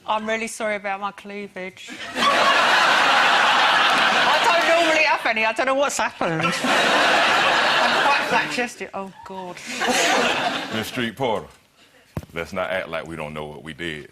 I'm really sorry about my cleavage. I don't normally have any. I don't know what's happened. I'm quite flat-chested. Oh, God. Miss Street Porter, let's not act like we don't know what we did.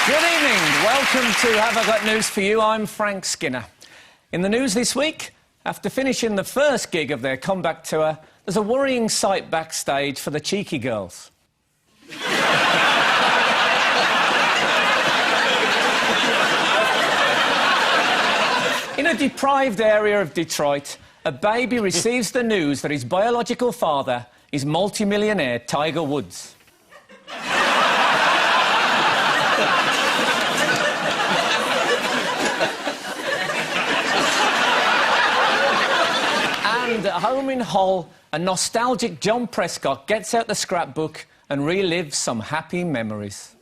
Good evening. Welcome to Have I Got News For You? I'm Frank Skinner. In the news this week, after finishing the first gig of their comeback tour, there's a worrying sight backstage for the Cheeky Girls. In a deprived area of Detroit, a baby receives the news that his biological father is multi-millionaire Tiger Woods. And at home in Hull, a nostalgic John Prescott gets out the scrapbook and relives some happy memories.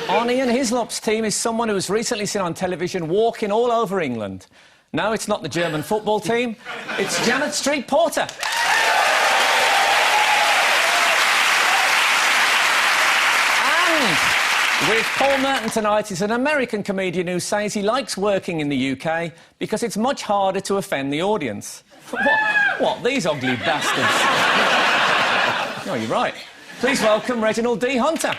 On Ian Hislop's team is someone who was recently seen on television walking all over England. No, it's not the German football team, it's Janet Street Porter. With Paul Merton tonight is an American comedian who says he likes working in the UK because it's much harder to offend the audience. What? These ugly bastards? No, you're right. Please welcome Reginald D. Hunter.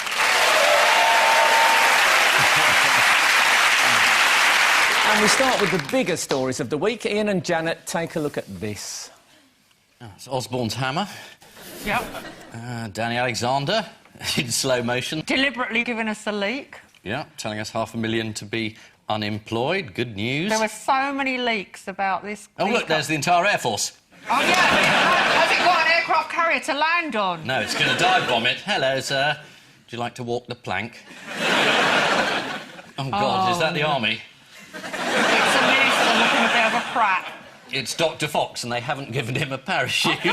And we start with the bigger stories of the week. Ian and Janet, take a look at this. Oh, it's Osborne's hammer. Yep. Danny Alexander in slow motion. Deliberately giving us a leak. Yeah, telling us 500,000 to be unemployed. Good news. There were so many leaks about this. Oh, look, there's the entire Air Force. Oh, yeah. Has it got an aircraft carrier to land on? No, it's going to dive bomb it. Hello, sir. Would you like to walk the plank? Oh, God, is that the army? It's a minister looking a bit of a prat. It's Dr. Fox, and they haven't given him a parachute.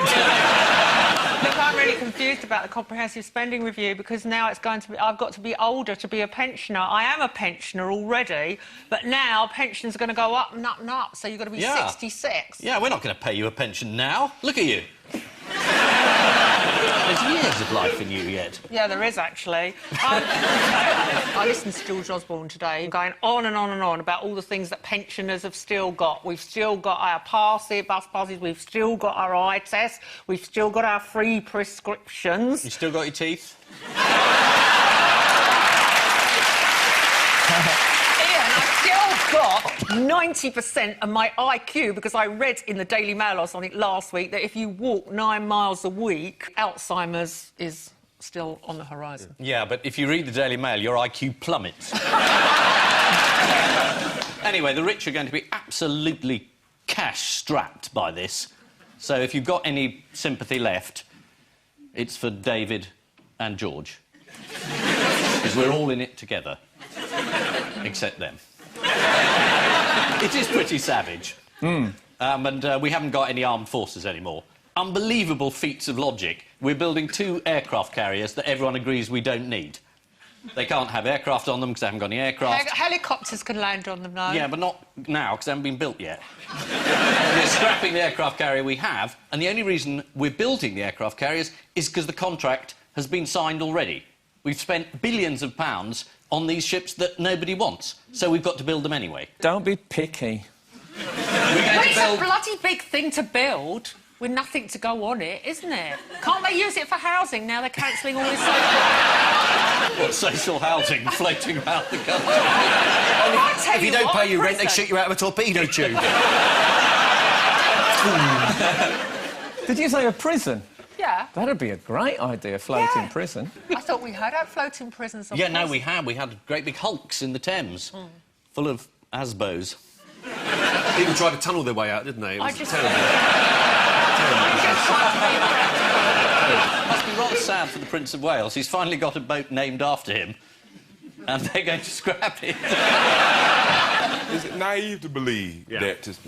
Look, I'm really confused about the comprehensive spending review because now it's going to be... I've got to be older to be a pensioner. I am a pensioner already, but now pensions are going to go up and up and up, so you've got to be 66. Yeah, we're not going to pay you a pension now. Look at you. There's years of life in you yet. Yeah, there is, actually. I listened to George Osborne today, going on and on and on about all the things that pensioners have still got. We've still got our bus passes, we've still got our eye tests, we've still got our free prescriptions. You still got your teeth? Got 90% of my IQ because I read in the Daily Mail or something last week that if you walk 9 miles a week, Alzheimer's is still on the horizon. Yeah, but if you read the Daily Mail, your IQ plummets. Anyway, the rich are going to be absolutely cash-strapped by this. So if you've got any sympathy left, it's for David and George. Because we're all in it together. Except them. It is pretty savage. And we haven't got any armed forces anymore. Unbelievable feats of logic. We're building 2 aircraft carriers that everyone agrees we don't need. They can't have aircraft on them because they haven't got any aircraft. Helicopters can land on them, though. Yeah, but not now because they haven't been built yet. We're scrapping the aircraft carrier we have, and the only reason we're building the aircraft carriers is because the contract has been signed already. We've spent billions of pounds on these ships that nobody wants, so we've got to build them anyway. Don't be picky. It's a bloody big thing to build with nothing to go on it, isn't it? Can't they use it for housing now they're cancelling all this social... What, social housing floating about the country? Well, if you don't pay your rent, they shoot you out of a torpedo tube. Did you say a prison? Yeah. That'd be a great idea, floating Yeah. prison. I thought we had floating prisons. Yeah, no, we had. We had great big hulks in the Thames, full of asbos. People tried to tunnel their way out, didn't they? It was I just- terrible. Must be rather sad for the Prince of Wales. He's finally got a boat named after him, and they're going to scrap it. Is it naive to believe that just...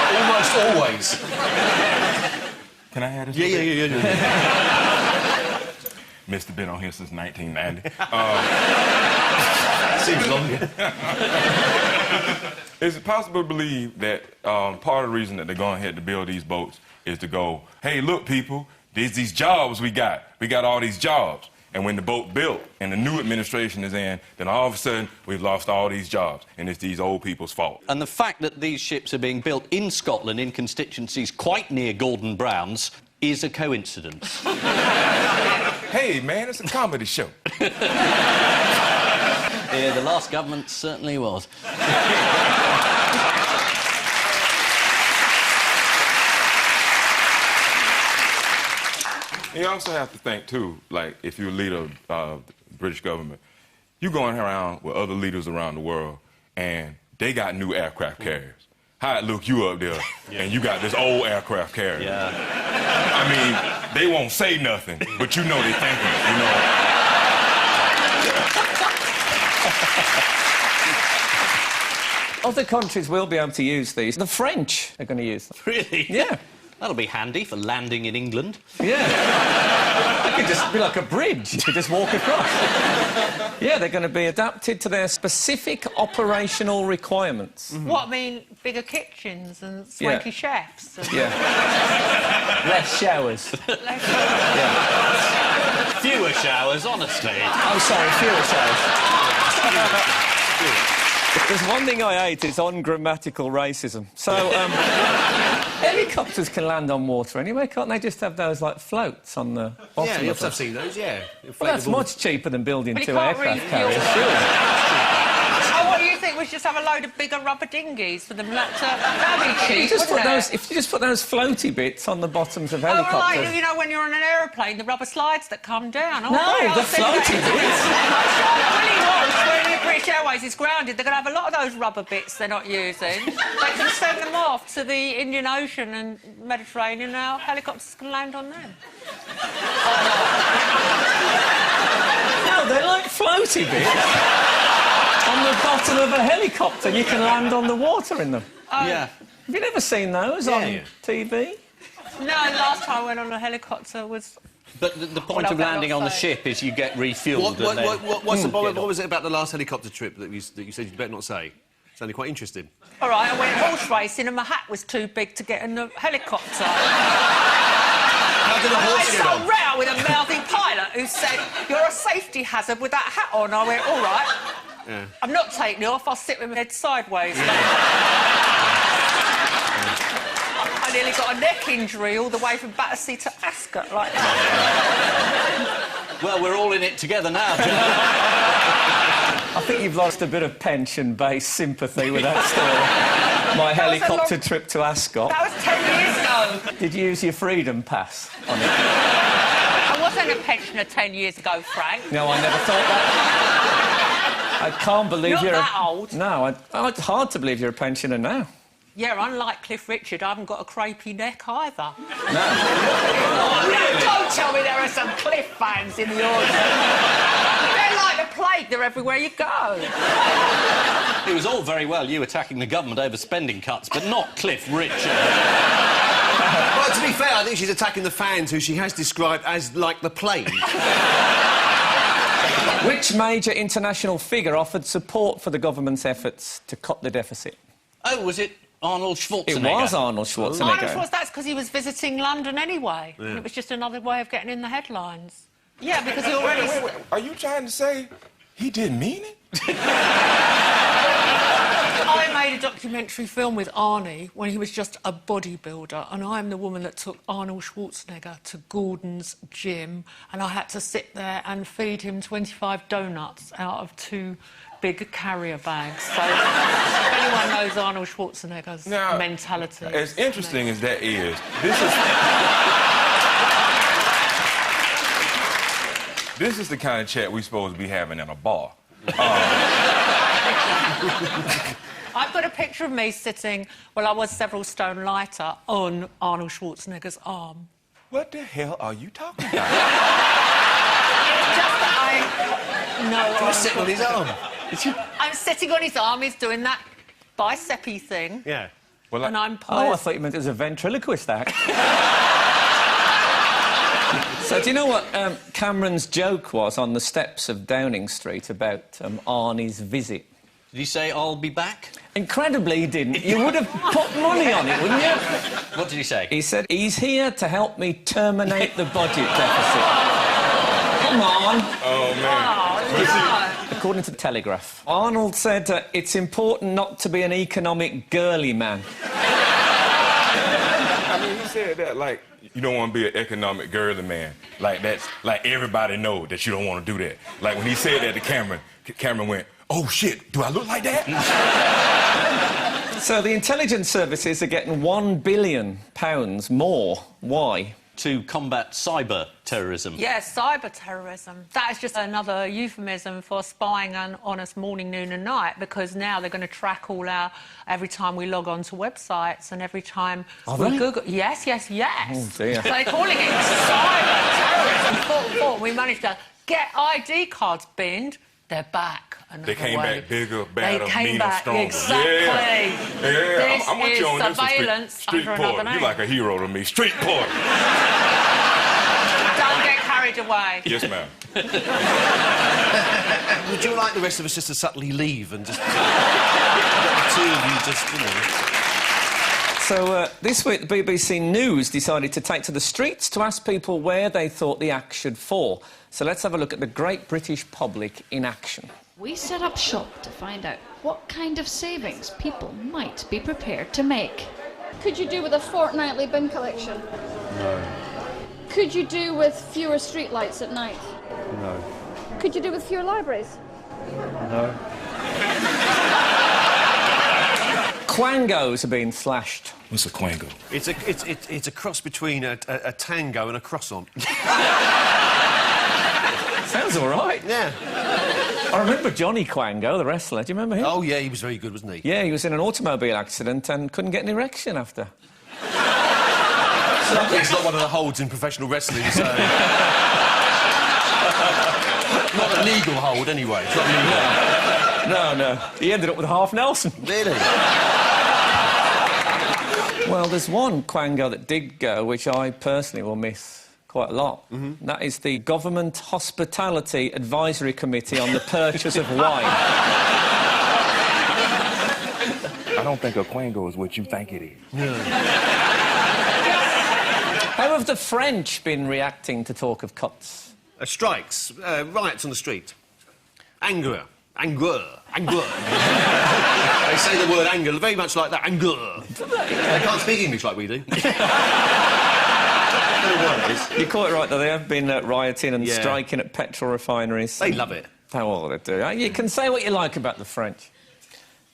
Almost always. Can I have this? Yeah. Mr. been on here since 1990. Seems longer. Is it possible to believe that part of the reason that they're going ahead to build these boats is to go, hey, look, people, there's these jobs we got. We got all these jobs. And when the boat built and the new administration is in, then all of a sudden we've lost all these jobs, and it's these old people's fault. And the fact that these ships are being built in Scotland in constituencies quite near Gordon Brown's is a coincidence. Hey, man, it's a comedy show. Yeah, the last government certainly was. You also have to think, too, like, if you're a leader of the British government, you're going around with other leaders around the world, and they got new aircraft carriers. How it look you up there, and you got this old aircraft carrier. Yeah. I mean, they won't say nothing, but you know they thinking it, you know. Other countries will be able to use these. The French are going to use them. Really? Yeah. That'll be handy for landing in England. Yeah. It could just be like a bridge. You could just walk across. Yeah, they're going to be adapted to their specific operational requirements. What, I mean, bigger kitchens and swanky chefs? And Yeah. Less showers. Yeah. Fewer showers, honestly. Oh, sorry, fewer showers. If there's one thing I hate, it's ungrammatical racism. So, helicopters can land on water anyway, can't they? Just have those, like, floats on the bottom Yeah, of yes, them. I've seen those, yeah. Well, that's much cheaper than building But you 2 can't aircraft really carriers, build- surely. Oh, what do you think? We should just have a load of bigger rubber dinghies for them. That'd be cheap, If you just put those floaty bits on the bottoms of Oh, helicopters... like, you know, when you're on an aeroplane, the rubber slides that come down. Oh, No, right, the I'll send that- floaty bits. Willie Walsh, when British Airways is grounded, they're going to have a lot of those rubber bits they're not using. They can send them off to the Indian Ocean and Mediterranean, and our helicopters can land on them. No, they're like floaty bits on the bottom of a helicopter. You can land on the water in them. Yeah. Have you never seen those on TV? No, last time I went on a helicopter was... But the point Well, of no, landing not on the so. ship is you get refuelled and then... What was it about the last helicopter trip that you said you'd better not say? Sounded quite interesting. All right, I went horse racing and my hat was too big to get in the helicopter. How did a I horse had get on? some row with a mouthy pilot who said, "You're a safety hazard with that hat on." I went, "All right, I'm not taking it off, I'll sit with my head sideways." I nearly got a neck injury all the way from Battersea to Ascot like that. Well, we're all in it together now, John. I think you've lost a bit of pension-based sympathy with that story. My helicopter trip to Ascot. That was 10 years ago. Did you use your freedom pass on it? I wasn't a pensioner 10 years ago, Frank. No, I never thought that. I can't believe Not you're that old. No, it's hard to believe you're a pensioner now. Yeah, unlike Cliff Richard, I haven't got a crepey neck either. No. No, don't tell me there are some Cliff fans in the audience. They're like the plague, they're everywhere you go. It was all very well you attacking the government over spending cuts, but not Cliff Richard. Well, to be fair, I think she's attacking the fans who she has described as like the plague. Which major international figure offered support for the government's efforts to cut the deficit? Oh, was it Arnold Schwarzenegger? It was Arnold Schwarzenegger. Arnold Schwarzenegger, that's because he was visiting London anyway. Yeah. And it was just another way of getting in the headlines. Yeah, because he already... Wait. Are you trying to say he didn't mean it? I'm made a documentary film with Arnie when he was just a bodybuilder, and I'm the woman that took Arnold Schwarzenegger to Gordon's gym, and I had to sit there and feed him 25 donuts out of 2 big carrier bags. So if anyone knows Arnold Schwarzenegger's mentality... As interesting as that is, this is the kind of chat we're supposed to be having in a bar. I've got a picture of me sitting, well, I was several stone lighter, on Arnold Schwarzenegger's arm. What the hell are you talking about? Just that I know... You're sitting on his arm. I'm sitting on his arm, he's doing that bicep-y thing. Yeah. Well, and I'm Oh, I thought you meant it was a ventriloquist act. So, do you know what Cameron's joke was on the steps of Downing Street about Arnie's visit? Did he say, I'll be back? Incredibly, he didn't. You would have put money on it, wouldn't you? What did he say? He said, he's here to help me terminate the budget deficit. Come on. Oh, man. Oh, no. According to the Telegraph, Arnold said it's important not to be an economic girly man. I mean, he said that like you don't want to be an economic girly man. Like that's like everybody know that you don't want to do that. Like when he said that to Cameron, Cameron went, "Oh shit, do I look like that?" So the intelligence services are getting £1 billion more. Why? To combat cyber terrorism. Yes, cyber terrorism. That is just another euphemism for spying on us morning, noon and night, because now they're going to track all our... every time we log on to websites and every time we Google... Yes, yes, yes. Oh, dear. So they're calling it cyber terrorism. We managed to get ID cards binned. They're back. They came back bigger, badder, they came meaner, back, stronger. exactly. Yeah. I want you on this surveillance street under another porter. You're like a hero to me. Street porter. Don't get carried away. Yes, ma'am. Would you like the rest of us just to subtly leave and just... the two of you just, you know... So, this week, the BBC News decided to take to the streets to ask people where they thought the act should fall. So let's have a look at the great British public in action. We set up shop to find out what kind of savings people might be prepared to make. Could you do with a fortnightly bin collection? No. Could you do with fewer streetlights at night? No. Could you do with fewer libraries? No. Quangos are being slashed. What's a quango? It's a cross between a tango and a croissant. Sounds all right. Yeah. I remember Johnny Quango, the wrestler. Do you remember him? Oh, yeah, he was very good, wasn't he? Yeah, he was in an automobile accident and couldn't get an erection after. It's not one of the holds in professional wrestling, so... not a legal hold, anyway. It's not legal. No. He ended up with half Nelson. Really? Well, there's one Quango that did go, which I personally will miss quite a lot. That is the Government Hospitality Advisory Committee on the purchase of wine. I don't think a quango is what you think it is. How have the French been reacting to talk of cuts? Strikes, riots on the street. Anger. They say the word anger very much like that. Anger. They can't speak English like we do. You're quite right, though. They have been rioting and striking at petrol refineries. They love it. How all they do. You can say what you like about the French.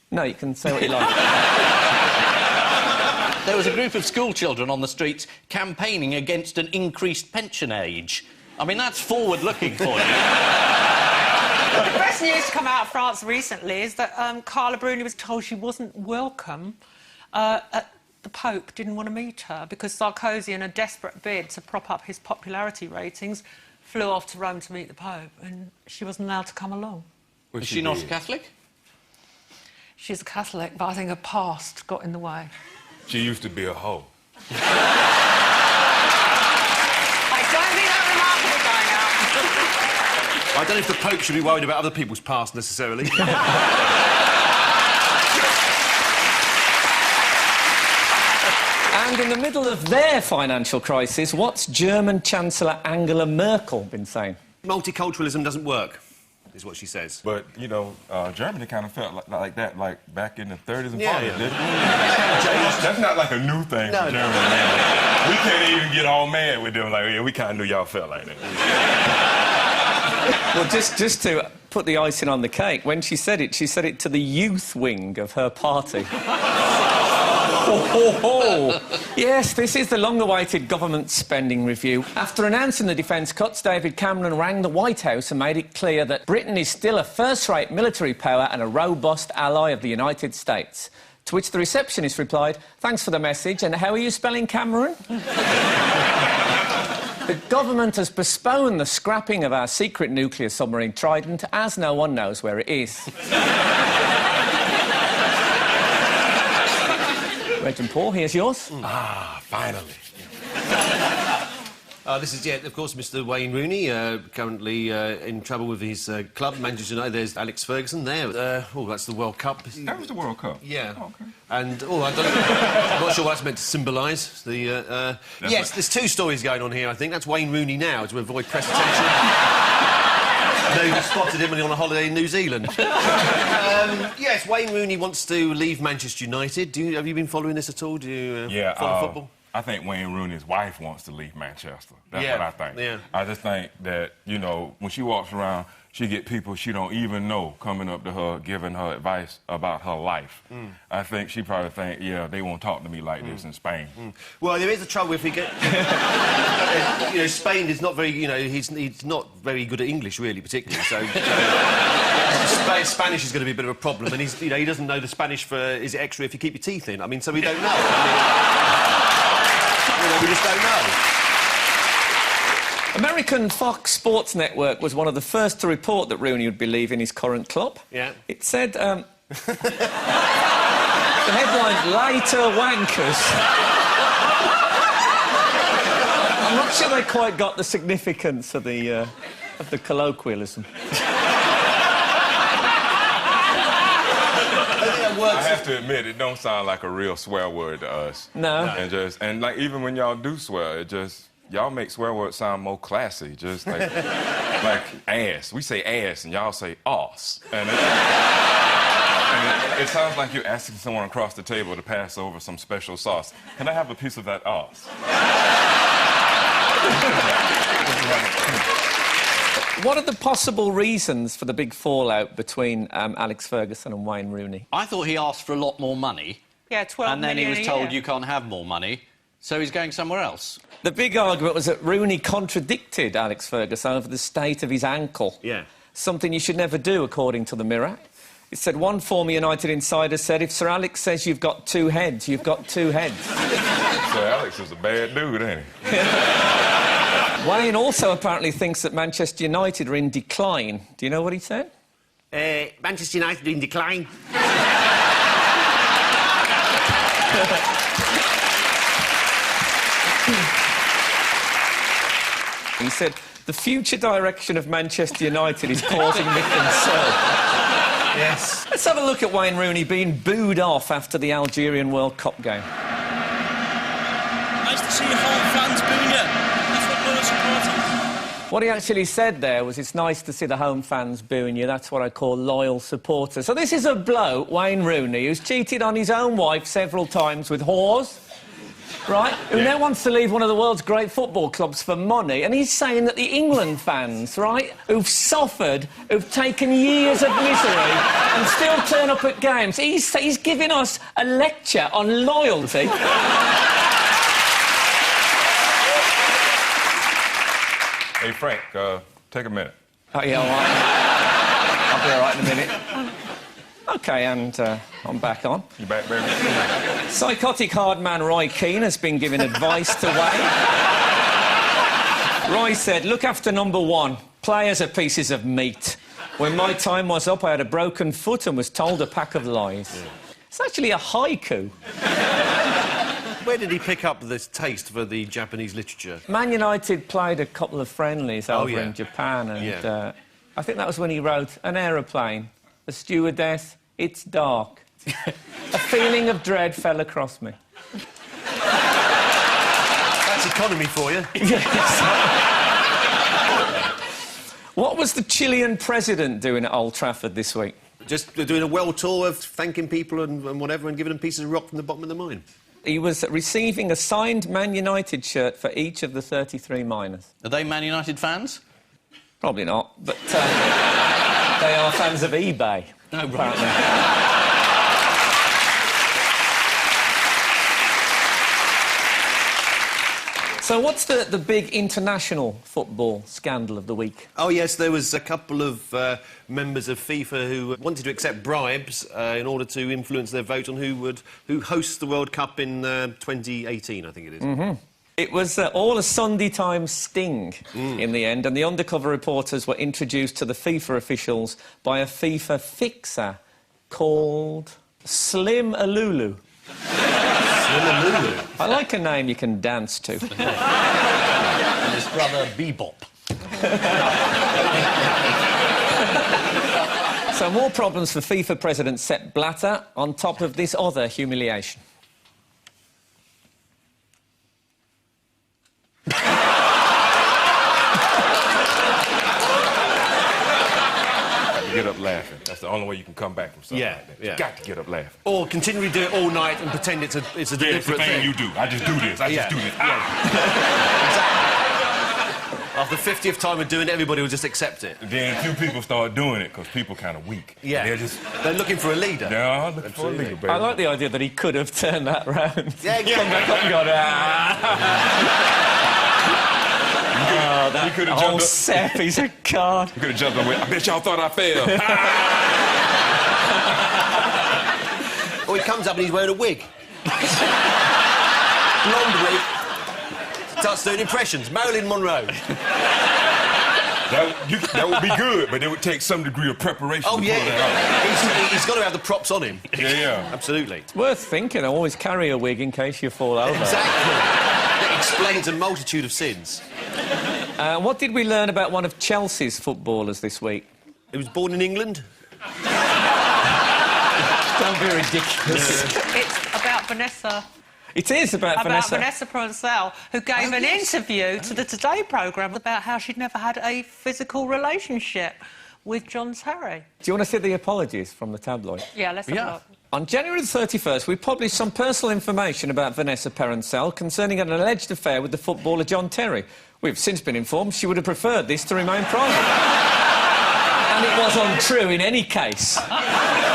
No, you can say what you like. There was a group of school children on the streets campaigning against an increased pension age. I mean, that's forward-looking for you. The best news to come out of France recently is that Carla Bruni was told she wasn't welcome. The Pope didn't want to meet her because Sarkozy, in a desperate bid to prop up his popularity ratings, flew off to Rome to meet the Pope, and she wasn't allowed to come along. Is she not a Catholic? She's a Catholic, but I think her past got in the way. She used to be a hoe. I don't think that remarkable, Diana. I don't know if the Pope should be worried about other people's past, necessarily. And in the middle of their financial crisis, what's German Chancellor Angela Merkel been saying? Multiculturalism doesn't work. is what she says. But, you know, Germany kind of felt like that, like, back in the 30s and 40s, Yeah. didn't it? That's not like a new thing No, for no. Germany, man. We can't even get all mad with them, like, yeah, we kind of knew y'all felt like that. Well, just to put the icing on the cake, when she said it to the youth wing of her party. Yes, this is the long-awaited government spending review. After announcing the defence cuts, David Cameron rang the White House and made it clear that Britain is still a first-rate military power and a robust ally of the United States. To which the receptionist replied, "Thanks for the message, and how are you spelling Cameron?" The government has postponed the scrapping of our secret nuclear submarine Trident, as no one knows where it is. Reg and Paul, here's yours. Ah, finally. This is, of course, Mr. Wayne Rooney, currently in trouble with his club, Manchester United. There's Alex Ferguson there. That's the World Cup. That was the World Cup? Yeah. Oh, okay. And, I'm not sure what that's meant to symbolise. Yes, there's two stories going on here, I think. That's Wayne Rooney now, to avoid press attention. They spotted him when he was on a holiday in New Zealand. Yes, Wayne Rooney wants to leave Manchester United. Have you been following this at all? Do you follow football? I think Wayne Rooney's wife wants to leave Manchester. That's Yeah, what I think. yeah. I just think that, you know, when she walks around, she get people she don't even know coming up to her, giving her advice about her life. I think she probably think, yeah, they won't talk to me like this in Spain. Well, there is a trouble if we get... Spain is not very, he's not very good at English, really, particularly, so... Spanish is going to be a bit of a problem, and he doesn't know the Spanish for, is it extra if you keep your teeth in? I mean, so we don't know. We just don't know. American Fox Sports Network was one of the first to report that Rooney would be leaving his current club. Yeah. It said, the headline, "Later Wankers." I'm not sure they quite got the significance of the colloquialism. I have to admit, it don't sound like a real swear word to us. No. And like, even when y'all do swear, y'all make swear words sound more classy, just like, like ass. We say ass, and y'all say ass. And it sounds like you're asking someone across the table to pass over some special sauce. Can I have a piece of that ass? What are the possible reasons for the big fallout between Alex Ferguson and Wayne Rooney? I thought he asked for a lot more money. Yeah, 12 And then he million was a told year. you can't have more money, so he's going somewhere else. The big argument was that Rooney contradicted Alex Ferguson over the state of his ankle. Yeah. Something you should never do, according to the Mirror. It said one former United insider said, "If Sir Alex says you've got two heads, you've got two heads." Sir Alex is a bad dude, ain't he? Wayne also apparently thinks that Manchester United are in decline. Do you know what he said? Manchester United in decline. He said, "The future direction of Manchester United is causing me concern." Yes. Let's have a look at Wayne Rooney being booed off after the Algerian World Cup game. Nice to see your home fans booing you. That's what loyal supporters. What he actually said there was, "It's nice to see the home fans booing you. That's what I call loyal supporters." So this is a bloke, Wayne Rooney, who's cheated on his own wife several times with whores, right? Who now wants to leave one of the world's great football clubs for money. And he's saying that the England fans, right, who've suffered, who've taken years of misery and still turn up at games, he's giving us a lecture on loyalty. Hey, Frank, take a minute. Oh, yeah, all right. I'll be all right in a minute. OK, and I'm back on. You back, baby? Psychotic hard man Roy Keane has been giving advice to Wayne. Roy said, "Look after number one. Players are pieces of meat. When my time was up, I had a broken foot and was told a pack of lies." Yeah. It's actually a haiku. Where did he pick up this taste for the Japanese literature? Man United played a couple of friendlies over in Japan, and I think that was when he wrote "An aeroplane, a stewardess, it's dark. A feeling of dread fell across me." That's economy for you. Yes. What was the Chilean president doing at Old Trafford this week? Just doing a world tour of thanking people and whatever and giving them pieces of rock from the bottom of the mine. He was receiving a signed Man United shirt for each of the 33 miners. Are they Man United fans? Probably not, but they are fans of eBay. No, right. So what's the big international football scandal of the week? Oh, yes, there was a couple of members of FIFA who wanted to accept bribes in order to influence their vote on who hosts the World Cup in 2018, I think it is. Mm-hmm. It was all a Sunday Times sting in the end, and the undercover reporters were introduced to the FIFA officials by a FIFA fixer called Slim Alulu. I like a name you can dance to. And his brother Bebop. So more problems for FIFA President Sepp Blatter on top of this other humiliation. Get up laughing. That's the only way you can come back from something like that. You got to get up laughing. Or continually do it all night and pretend it's a deliberate thing. You do. I just do this. I just do this. Exactly. After the 50th time of doing it, everybody will just accept it. Then a few people start doing it because people kind of weak. Yeah. They're looking for a leader. Yeah, looking for a leader, baby. I like the idea that he could have turned that round. Yeah, Come back up and gone, Oh, that old Sepp, he's a card. You could have jumped on with, I bet y'all thought I failed. Or he comes up and he's wearing a wig. Blonde wig. Starts doing impressions. Marilyn Monroe. That would be good, but it would take some degree of preparation to pull that off. He's got to have the props on him. Yeah. Absolutely. It's worth thinking. I always carry a wig in case you fall over. Exactly. That explains a multitude of sins. What did we learn about one of Chelsea's footballers this week? He was born in England. Don't be ridiculous. It's about Vanessa. It is about Vanessa. Vanessa Purcell, who gave an interview to the Today programme about how she'd never had a physical relationship with John Terry. Do you want to see the apologies from the tabloid? Yeah, let's have a look. On January the 31st, we published some personal information about Vanessa Purcell concerning an alleged affair with the footballer John Terry. We've since been informed she would have preferred this to remain private. And it was untrue in any case.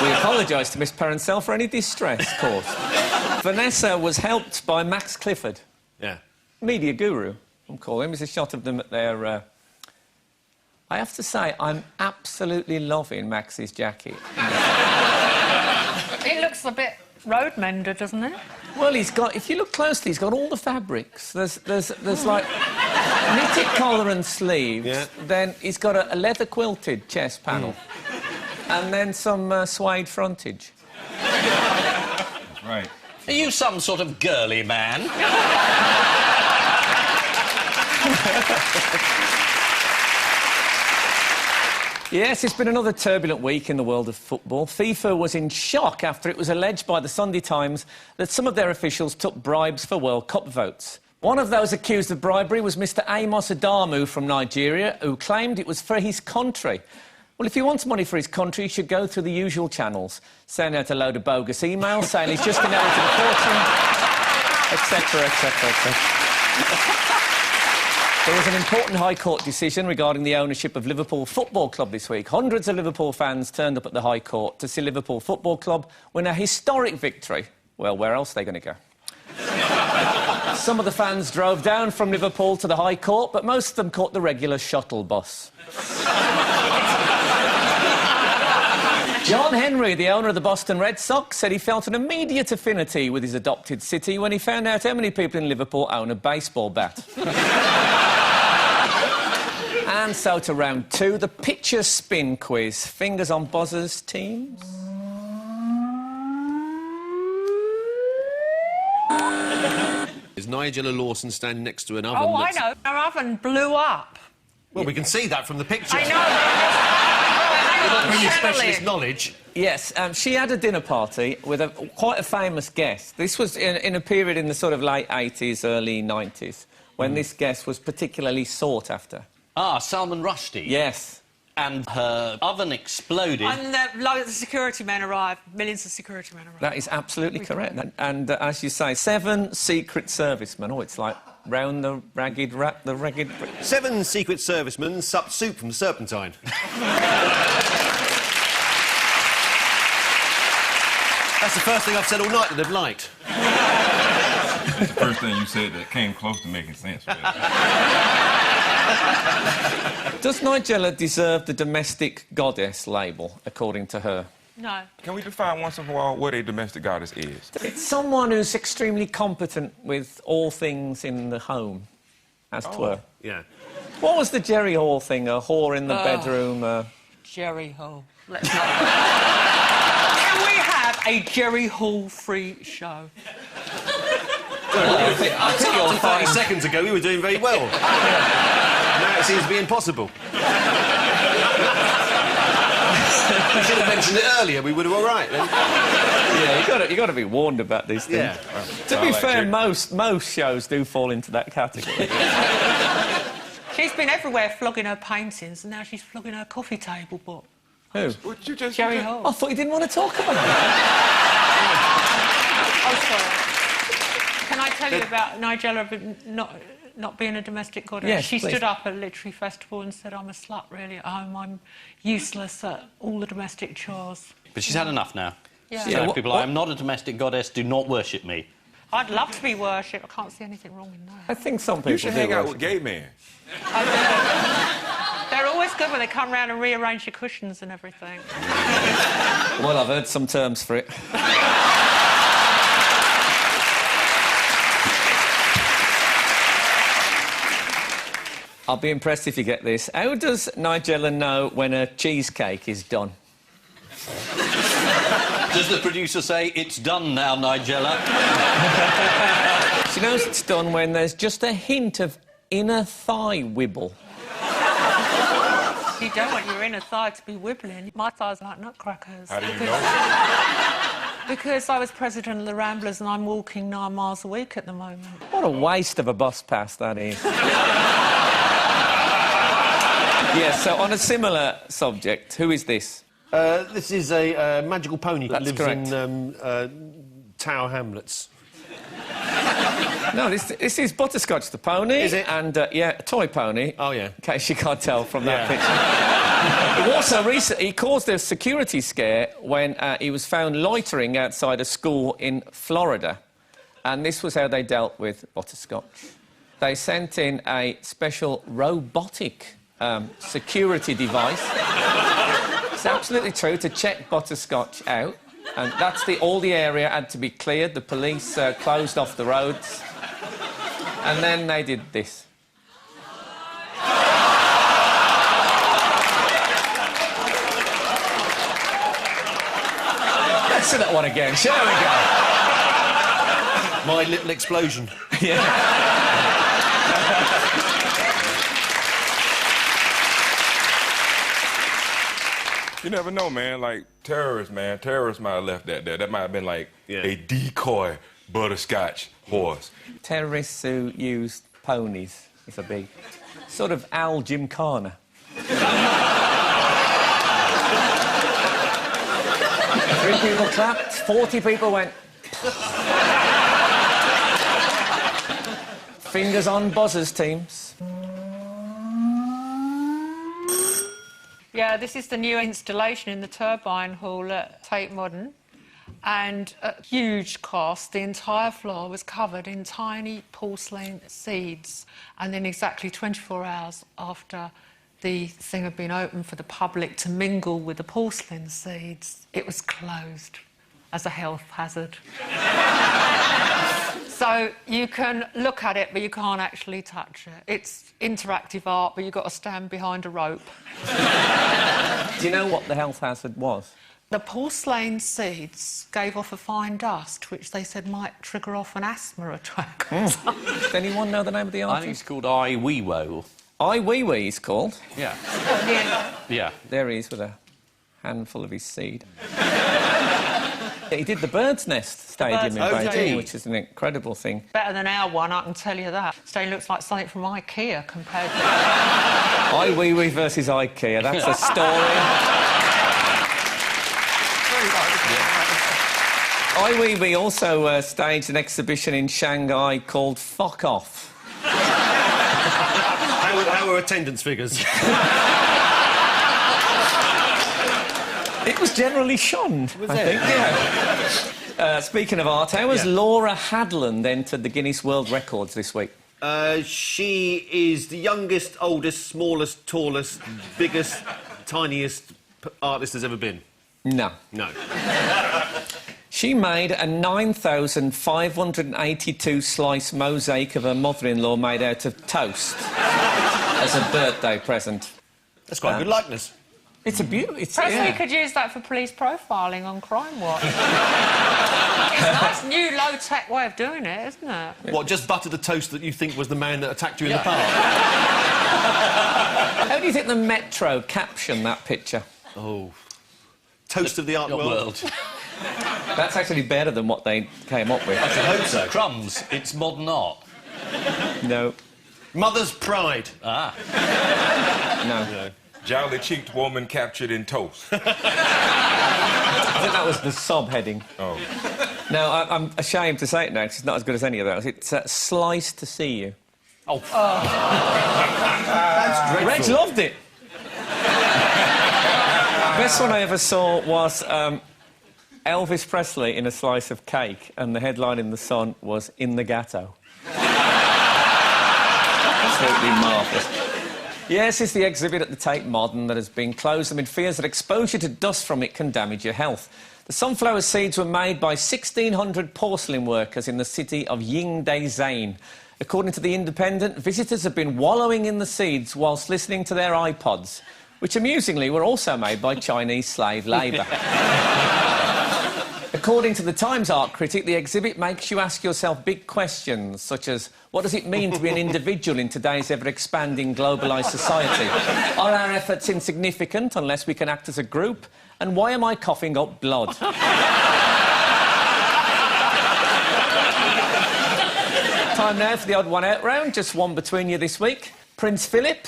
We apologise to Miss Purcell for any distress caused. Vanessa was helped by Max Clifford. Yeah. Media guru, I'm calling him. There's a shot of them at their... I have to say, I'm absolutely loving Max's jacket. It looks a bit road mender, doesn't it? Well, he's got... If you look closely, he's got all the fabrics. There's like, knitted collar and sleeves. Yeah. Then he's got a leather quilted chest panel. And then some suede frontage. Right. Are you some sort of girly man? Yes, it's been another turbulent week in the world of football. FIFA was in shock after it was alleged by the Sunday Times that some of their officials took bribes for World Cup votes. One of those accused of bribery was Mr Amos Adamu from Nigeria, who claimed it was for his country. Well, if he wants money for his country, he should go through the usual channels, send out a load of bogus emails saying he's just inherited a fortune, etc, etc, etc. There was an important High Court decision regarding the ownership of Liverpool Football Club this week. Hundreds of Liverpool fans turned up at the High Court to see Liverpool Football Club win a historic victory. Well, where else are they going to go? Some of the fans drove down from Liverpool to the High Court, but most of them caught the regular shuttle bus. John Henry, the owner of the Boston Red Sox, said he felt an immediate affinity with his adopted city when he found out how many people in Liverpool own a baseball bat. And so to round two, the picture spin quiz. Fingers on buzzers, teams. Is Nigella Lawson standing next to an oven? Oh, I know. Our oven blew up. Well, we can see that from the picture. I know. Really specialist knowledge. Yes, she had a dinner party with quite a famous guest. This was in a period in the sort of late 80s, early 90s, when this guest was particularly sought after. Ah, Salman Rushdie. Yes. And her oven exploded. And loads of security men arrived. Millions of security men arrived. That is absolutely correct. And as you say, 7 secret servicemen. Oh, it's like round the ragged... 7 secret servicemen supped soup from the Serpentine. That's the first thing I've said all night that they've liked. That's the first thing you said that came close to making sense. Does Nigella deserve the domestic goddess label, according to her? No. Can we define once and for all what a domestic goddess is? It's someone who's extremely competent with all things in the home, as 'twere. Yeah. What was the Jerry Hall thing? A whore in the bedroom? Jerry Hall. Let's not... Can we have a Jerry Hall-free show? I think you'll 30 find... seconds ago, we were doing very well. Now it seems to be impossible. You should have mentioned it earlier. We would have all right then. Yeah, you got to be warned about these things. Yeah. To be fair, most shows do fall into that category. She's been everywhere flogging her paintings, and now she's flogging her coffee table book. Who? What you just... Jerry Hall. I thought you didn't want to talk about it. Oh, sorry. Can I tell you about Nigella not being a domestic goddess? Yes, she please. stood up at a literary festival and said, I'm a slut, really, at home. I'm useless at all the domestic chores. But she's had enough now. Yeah. So Yeah, people, what- I am not a domestic goddess, do not worship me. I'd love to be worshipped. I can't see anything wrong in that. I think some people You should do hang out worship. with gay men. They're always good when they come round and rearrange your cushions and everything. Well, I've heard some terms for it. I'll be impressed if you get this. How does Nigella know when a cheesecake is done? Does the producer say, it's done now, Nigella? She knows it's done when there's just a hint of inner thigh wibble. You don't want your inner thigh to be wibbling. My thighs are like nutcrackers. How do you know? Because I was president of the Ramblers and I'm walking 9 miles a week at the moment. What a waste of a bus pass that is. Yes, so on a similar subject, who is this? This is a magical pony that That's lives correct. in Tower Hamlets. No, this is Butterscotch the pony. Is it? And, yeah, a toy pony. Oh, yeah. In case you can't tell from that Yeah. picture. He also he caused a security scare when he was found loitering outside a school in Florida. And this was how they dealt with Butterscotch. They sent in a special robotic security device. It's absolutely true, to check Butterscotch out. And that's all the area had to be cleared. The police closed off the roads. And then they did this. Let's do that one again, shall we go? My little explosion. Yeah. You never know, man. Like, terrorists, man. Terrorists might have left that there. That might have been, like, a decoy butterscotch horse. Terrorists who used ponies is a big... sort of Al Gymkhana. 3 people clapped, 40 people went... Fingers on buzzers, teams. Yeah, this is the new installation in the Turbine Hall at Tate Modern. And at huge cost, the entire floor was covered in tiny porcelain seeds. And then exactly 24 hours after the thing had been opened for the public to mingle with the porcelain seeds, it was closed as a health hazard. So you can look at it, but you can't actually touch it. It's interactive art, but you've got to stand behind a rope. Do you know what the health hazard was? The porcelain seeds gave off a fine dust, which they said might trigger off an asthma attack. Does anyone know the name of the I think artist? it's called I Wee Wo. I Wee Wee, he's called. Yeah. Yeah. Yeah. There he is with a handful of his seed. He did the Bird's Nest Stadium in Bird's Nest. Beijing, which is an incredible thing. Better than our one, I can tell you that. Stadium looks like something from IKEA compared to... Ai Weiwei versus IKEA, that's a story. Ai Weiwei also staged an exhibition in Shanghai called Fuck Off. How are attendance figures? It was generally shunned, I think, yeah. Speaking of art, how has Laura Hadland entered the Guinness World Records this week? She is the youngest, oldest, smallest, tallest, biggest, tiniest artist there's ever been. No. No. She made a 9,582 slice mosaic of her mother-in-law made out of toast as a birthday present. That's quite a good likeness. It's a beauty. Perhaps we could use that for police profiling on Crime Watch. It's a nice new low-tech way of doing it, isn't it? What, just butter the toast that you think was the man that attacked you in the park? How do you think the Metro captioned that picture? Oh. Toast of the art world. That's actually better than what they came up with. I should hope so. Crumbs, it's modern art. No. Mother's pride. Ah. No. Jolly-cheeked woman captured in toast. I think that was the subheading. Oh. No, I'm ashamed to say it now, because it's not as good as any of those. It's Slice to See You. Oh. That's dreadful. Reg loved it. Best one I ever saw was Elvis Presley in a slice of cake, and the headline in The Sun was "In the Gatto." Absolutely marvellous. Yes, it's the exhibit at the Tate Modern that has been closed amid fears that exposure to dust from it can damage your health. The sunflower seeds were made by 1,600 porcelain workers in the city of Yingdezhen. According to The Independent, visitors have been wallowing in the seeds whilst listening to their iPods, which amusingly were also made by Chinese slave labour. According to the Times art critic, the exhibit makes you ask yourself big questions, such as, what does it mean to be an individual in today's ever-expanding globalised society? Are our efforts insignificant unless we can act as a group? And why am I coughing up blood? Time now for the odd one out round. Just one between you this week. Prince Philip,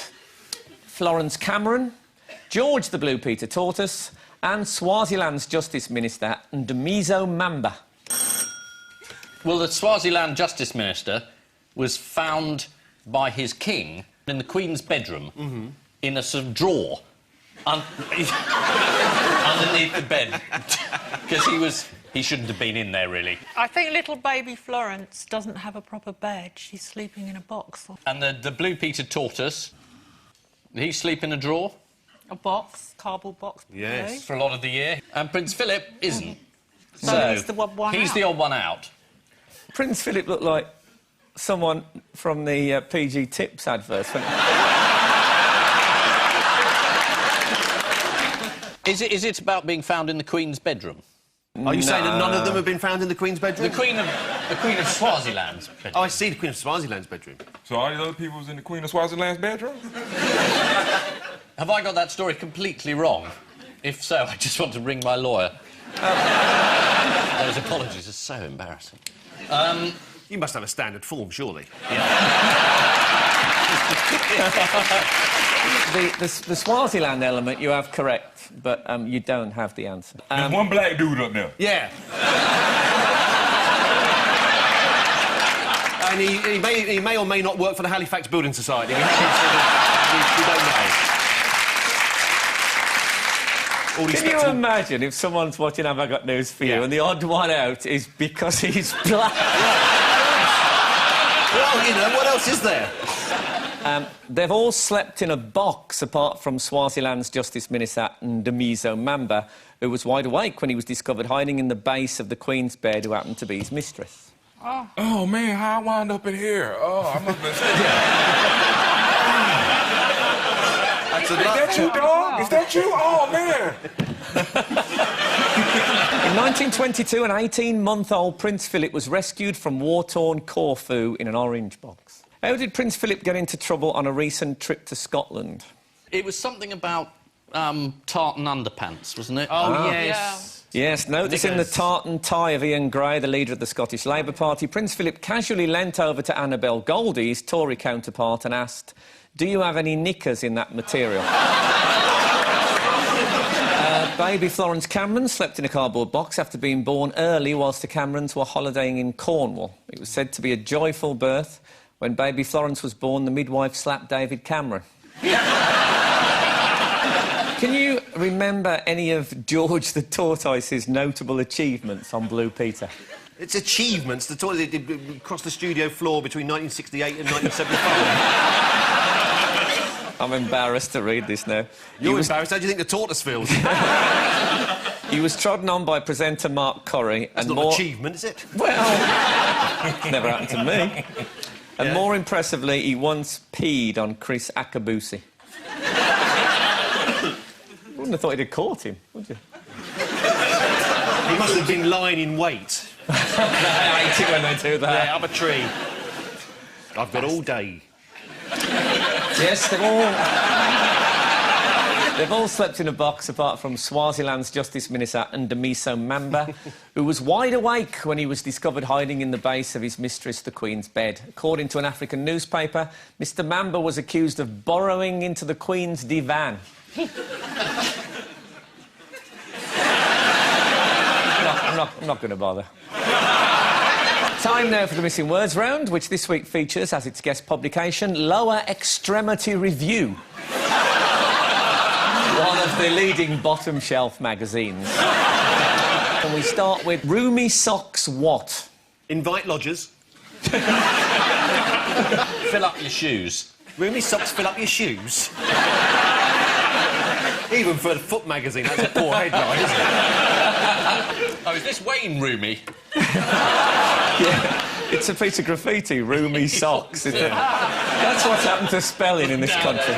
Florence Cameron, George the Blue Peter Tortoise, and Swaziland's Justice Minister, Ndamizo Mamba. Well, the Swaziland Justice Minister was found by his king in the Queen's bedroom in a sort of drawer underneath the bed because he shouldn't have been in there, really. I think little baby Florence doesn't have a proper bed. She's sleeping in a box. And the Blue Peter Tortoise, did he sleep in a drawer? A box, cardboard box. Yes. For a lot of the year. And Prince Philip isn't. So he's the odd one he's out. the odd one out. Prince Philip looked like someone from the PG Tips adverts. Is it about being found in the Queen's bedroom? Are you saying that none of them have been found in the Queen's bedroom? The Queen of Swaziland's bedroom. Oh, I see, the Queen of Swaziland's bedroom. So all these other people was in the Queen of Swaziland's bedroom? Have I got that story completely wrong? If so, I just want to ring my lawyer. Those apologies are so embarrassing. You must have a standard form, surely. The Swaziland element you have correct, but you don't have the answer. There's one black dude up there. Yeah. And he may or may not work for the Halifax Building Society. We don't know. Can you imagine if someone's watching Have I Got News For You and the odd one out is because he's black? Well, you know, what else is there? They've all slept in a box, apart from Swaziland's Justice Minister, Ndamizo Mamba, who was wide awake when he was discovered hiding in the base of the Queen's bed, who happened to be his mistress. Oh, man, how I wound up in here? Oh, I must have been... Is that you, dog? Is that you? Oh, man! In 1922, an 18-month-old Prince Philip was rescued from war-torn Corfu in an orange box. How did Prince Philip get into trouble on a recent trip to Scotland? It was something about tartan underpants, wasn't it? Oh, yes. Yes, noticing the tartan tie of Ian Gray, the leader of the Scottish Labour Party, Prince Philip casually leant over to Annabel Goldie, his Tory counterpart, and asked, "Do you have any knickers in that material?" Baby Florence Cameron slept in a cardboard box after being born early whilst the Camerons were holidaying in Cornwall. It was said to be a joyful birth. When baby Florence was born, the midwife slapped David Cameron. Can you remember any of George the Tortoise's notable achievements on Blue Peter? It's achievements. The tortoise did across the studio floor between 1968 and 1975. I'm embarrassed to read this now. You're embarrassed? How do you think the tortoise feels? He was trodden on by presenter Mark Corrie. That's and not more... an achievement, is it? Well, never happened to me. And more impressively, he once peed on Chris Akabusi. You wouldn't have thought he'd have caught him, would you? He must have been lying in wait. I hate it when they do that. Yeah, up a tree. I've got all day. Yes, they've all slept in a box, apart from Swaziland's Justice Minister Ndamiso Mamba, who was wide awake when he was discovered hiding in the base of his mistress, the Queen's bed. According to an African newspaper, Mr Mamba was accused of burrowing into the Queen's divan. I'm not going to bother. Time now for the Missing Words round, which this week features, as its guest publication, Lower Extremity Review. One of the leading bottom shelf magazines. And we start with Roomy Socks What? Invite lodgers. Fill up your shoes. Roomy socks fill up your shoes? Even for a foot magazine, that's a poor headline, isn't it? Oh, is this Wayne Roomy? Yeah, it's a piece of graffiti, Roomy Socks. That's what's happened to spelling in this country.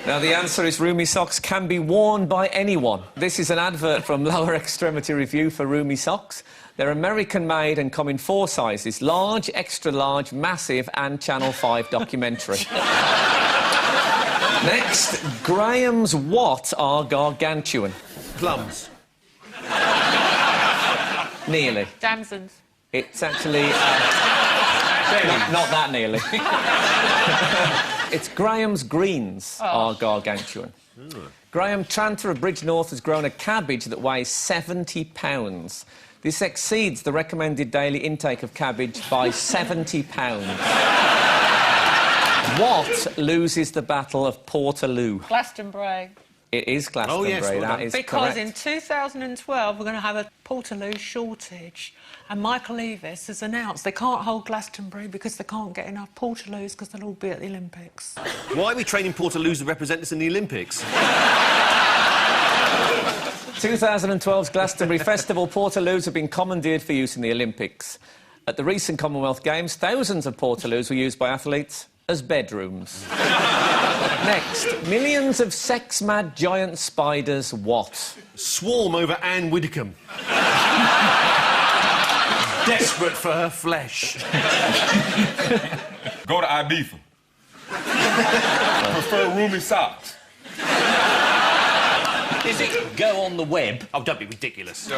Now, the answer is roomy socks can be worn by anyone. This is an advert from Lower Extremity Review for roomy socks. They're American-made and come in 4 sizes: large, extra large, massive and Channel 5 documentary. Next, Graham's what are gargantuan? Plums. Nearly. Damsons. It's actually... not that nearly. It's Graham's greens are gargantuan. Graham Tranter of Bridgnorth has grown a cabbage that weighs 70 pounds. This exceeds the recommended daily intake of cabbage by 70 pounds. What loses the Battle of Portaloo? Glastonbury. It is Glastonbury, that is because correct. in 2012 we're going to have a Portaloo shortage, and Michael Eavis has announced they can't hold Glastonbury because they can't get enough Portaloos because they'll all be at the Olympics. Why are we training Portaloos to represent us in the Olympics? 2012's Glastonbury Festival, Portaloos have been commandeered for use in the Olympics. At the recent Commonwealth Games, thousands of Portaloos were used by athletes as bedrooms. Next, millions of sex-mad giant spiders what? Swarm over Anne Widdecombe. Desperate for her flesh. Go to Ibiza. Prefer roomy socks. Is it go on the web? Oh, don't be ridiculous.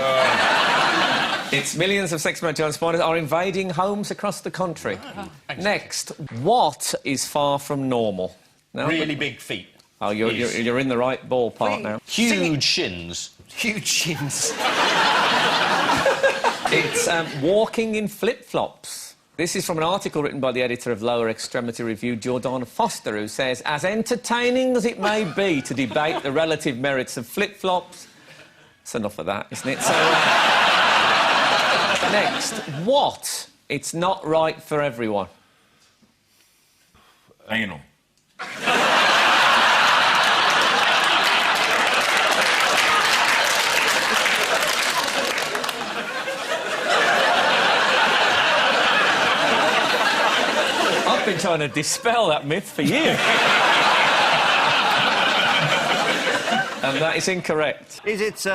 It's millions of sex-mad giant spiders are invading homes across the country. Next, what is far from normal? No? Really big feet. Oh, you're in the right ballpark now. Huge shins. Huge shins. It's walking in flip-flops. This is from an article written by the editor of Lower Extremity Review, Jordana Foster, who says, as entertaining as it may be to debate the relative merits of flip-flops... It's enough of that, isn't it? So, next, what? It's not right for everyone. Anal. I've been trying to dispel that myth for years. And that is incorrect. Is it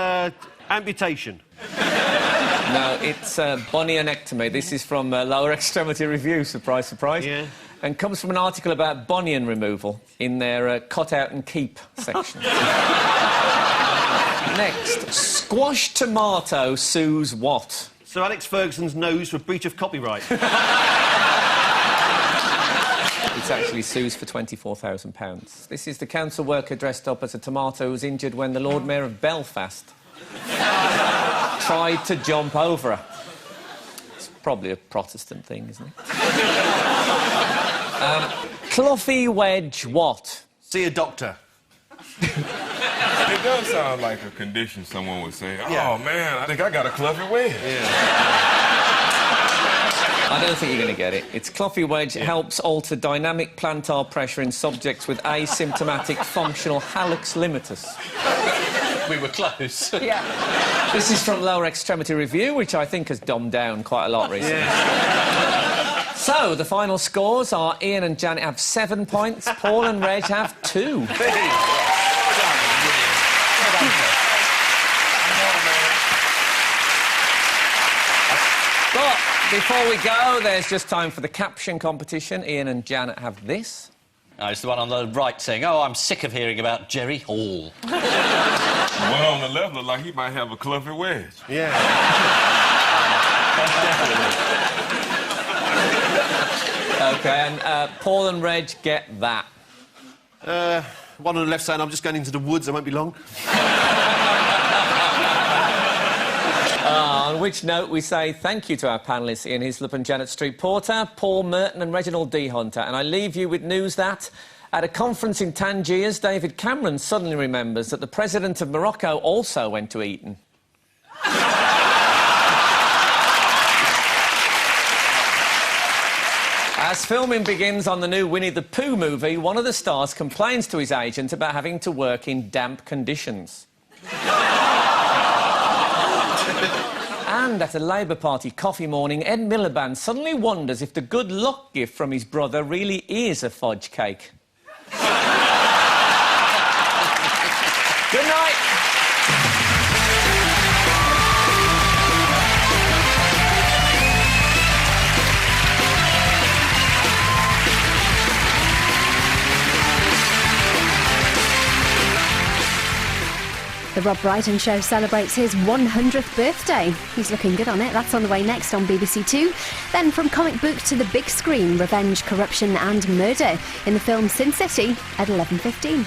amputation? No, it's bunionectomy. This is from Lower Extremity Review, surprise, surprise. Yeah. And comes from an article about bunion removal in their cut out and keep section. Next, squash tomato sues what? Sir Alex Ferguson's nose for breach of copyright. It's actually sues for £24,000. This is the council worker dressed up as a tomato who was injured when the Lord Mayor of Belfast tried to jump over her. It's probably a Protestant thing, isn't it? Cluffy wedge what? See a doctor. It does sound like a condition someone would say, oh, Yeah. man, I think I got a cluffy wedge. I don't think you're going to get it. It's cluffy wedge. It helps alter dynamic plantar pressure in subjects with asymptomatic functional hallux limitus. We were close. Yeah. This is from Lower Extremity Review, which I think has dumbed down quite a lot recently. Yeah. So, the final scores are Ian and Janet have 7 points, Paul and Reg have 2. But before we go, there's just time for the caption competition. Ian and Janet have this. Oh, it's the one on the right saying, oh, I'm sick of hearing about Jerry Hall. The one on the left looked like he might have a cluffy wedge. Yeah. OK, and Paul and Reg get that. One on the left saying, I'm just going into the woods, I won't be long. On which note we say thank you to our panellists Ian Hislop and Janet Street Porter, Paul Merton and Reginald D. Hunter. And I leave you with news that at a conference in Tangiers, David Cameron suddenly remembers that the President of Morocco also went to Eton. As filming begins on the new Winnie the Pooh movie, one of the stars complains to his agent about having to work in damp conditions. And at a Labour Party coffee morning, Ed Miliband suddenly wonders if the good luck gift from his brother really is a fudge cake. Good night. The Rob Brydon Show celebrates his 100th birthday. He's looking good on it. That's on the way next on BBC Two. Then from comic book to the big screen, revenge, corruption and murder in the film Sin City at 11:15.